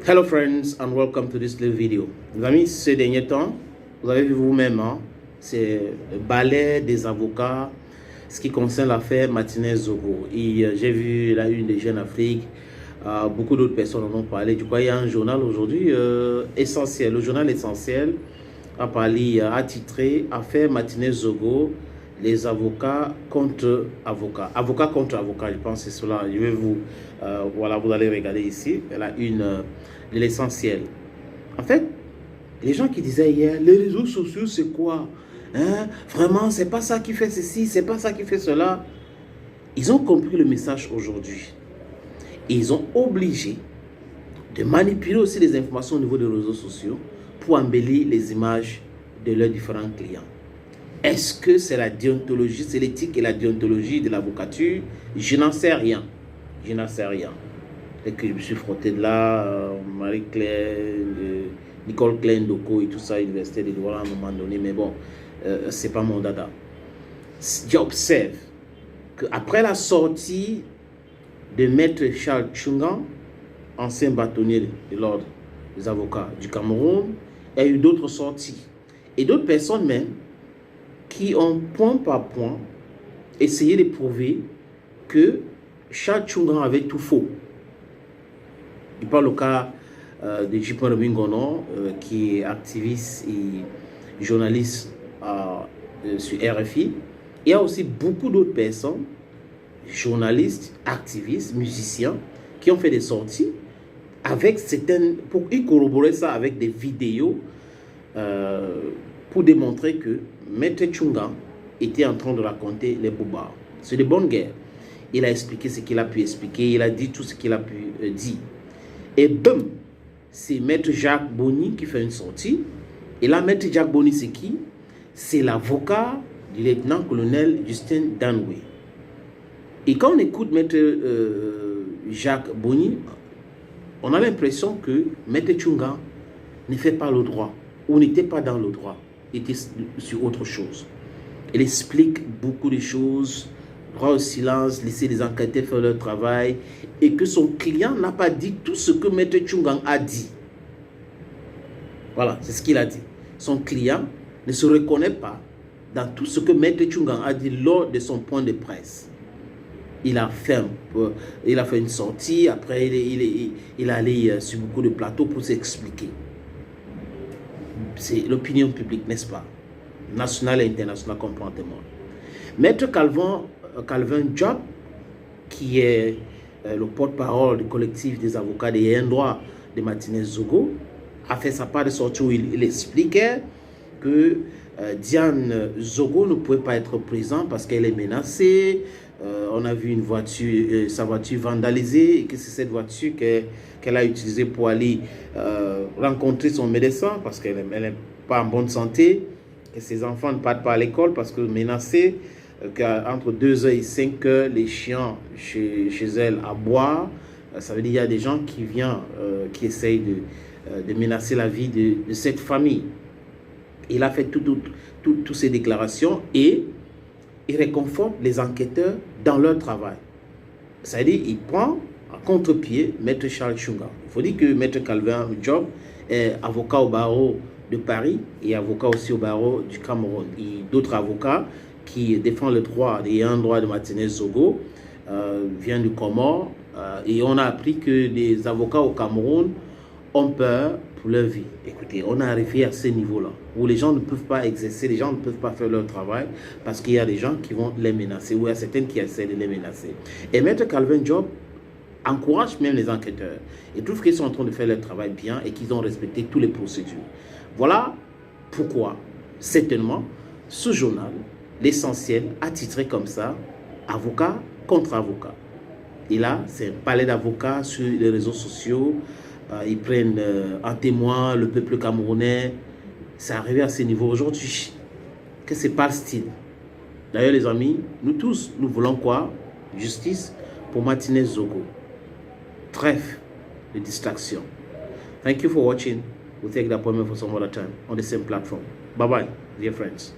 Hello friends and welcome to this little video. Les amis, ces derniers temps, vous avez vu vous-même, hein, c'est le balai des avocats, ce qui concerne l'affaire Martinez-Zogo. Et j'ai vu la une des Jeunes Afrique, beaucoup d'autres personnes en ont parlé. Du coup, il y a un journal aujourd'hui essentiel. Le journal essentiel a parlé, a titré Affaire Martinez-Zogo, les avocats contre avocats. Avocats contre avocats, je pense que c'est cela. Je vais vous, voilà, vous allez regarder ici, la une de l'essentiel. En fait, les gens qui disaient hier, les réseaux sociaux, c'est quoi? Hein? Vraiment, c'est pas ça qui fait ceci, c'est pas ça qui fait cela. Ils ont compris le message aujourd'hui. Et ils ont obligé de manipuler aussi les informations au niveau des réseaux sociaux pour embellir les images de leurs différents clients. Est-ce que c'est la déontologie, c'est l'éthique et la déontologie de l'avocature? Je n'en sais rien. Je n'en sais rien. Et que je me suis frotté de là, Marie-Claire, Nicole Klein Doko et tout ça, Université de Douala à un moment donné, mais bon, c'est pas mon dada. J'observe qu'après la sortie de Maître Charles Tchungan, ancien bâtonnier de l'ordre des avocats du Cameroun, il y a eu d'autres sorties. Et d'autres personnes même qui ont point par point essayé de prouver que Charles Tchungan avait tout faux. Il parle au cas de Jipon Bingono, qui est activiste et journaliste sur RFI. Il y a aussi beaucoup d'autres personnes, journalistes, activistes, musiciens, qui ont fait des sorties avec certaines, pour y corroborer ça avec des vidéos pour démontrer que Maître Tchungan était en train de raconter les bobards. C'est de bonne guerre. Il a expliqué ce qu'il a pu expliquer, il a dit tout ce qu'il a pu dire. Et boum, c'est Maître Jacques Boni qui fait une sortie. Et là, Maître Jacques Boni, c'est qui? C'est l'avocat du lieutenant-colonel Justin Danoué. Et quand on écoute Maître Jacques Boni, on a l'impression que Maître Tchungan ne fait pas le droit, ou n'était pas dans le droit, était sur autre chose. Il explique beaucoup de choses, droit au silence, laisser les enquêteurs faire leur travail, et que son client n'a pas dit tout ce que Maître Tchungan a dit. Voilà, c'est ce qu'il a dit. Son client ne se reconnaît pas dans tout ce que Maître Tchungan a dit lors de son point de presse. Il a fait une sortie, après il est allé sur beaucoup de plateaux pour s'expliquer. C'est l'opinion publique, n'est-ce pas? Nationale et internationale comprend témoin. Maître Calvin Job, qui est le porte-parole du collectif des avocats des ayants droit de Martinez-Zogo, a fait sa part de sortie où il expliquait que Diane Zogo ne pouvait pas être présente parce qu'elle est menacée. On a vu une voiture, sa voiture vandalisée, et que c'est cette voiture qu'elle a utilisée pour aller rencontrer son médecin parce qu'elle n'est pas en bonne santé, que ses enfants ne partent pas à l'école parce que menacés, qu'entre 2h et 5h, les chiens chez elle à boire. Ça veut dire qu'il y a des gens qui viennent, qui essayent de menacer la vie de cette famille. Il a fait toutes ces déclarations et il réconforte les enquêteurs dans leur travail. Ça veut dire qu'il prend à contre-pied Maître Charles Tchungan. Il faut dire que Maître Calvin Job est avocat au barreau de Paris et avocat aussi au barreau du Cameroun. Et d'autres avocats qui défendent le droit des ayants droit de Martinez-Zogo viennent du Comore. Et on a appris que les avocats au Cameroun ont peur pour leur vie. Écoutez, on est arrivé à ce niveau-là, où les gens ne peuvent pas exercer, les gens ne peuvent pas faire leur travail, parce qu'il y a des gens qui vont les menacer, ou il y a certaines qui essaient de les menacer. Et Maître Calvin Job encourage même les enquêteurs, et trouve qu'ils sont en train de faire leur travail bien, et qu'ils ont respecté toutes les procédures. Voilà pourquoi, certainement, ce journal, l'essentiel, a titré comme ça, avocat contre avocat. Et là, c'est un palais d'avocats sur les réseaux sociaux. Ils prennent en témoin le peuple camerounais. C'est arrivé à ce niveau aujourd'hui que c'est pas le style. D'ailleurs, les amis, nous tous, nous voulons quoi? Justice pour Martinez-Zogo. Trêve de distraction. Thank you for watching. We'll take the appointment for some other time on the same platform. Bye bye, dear friends.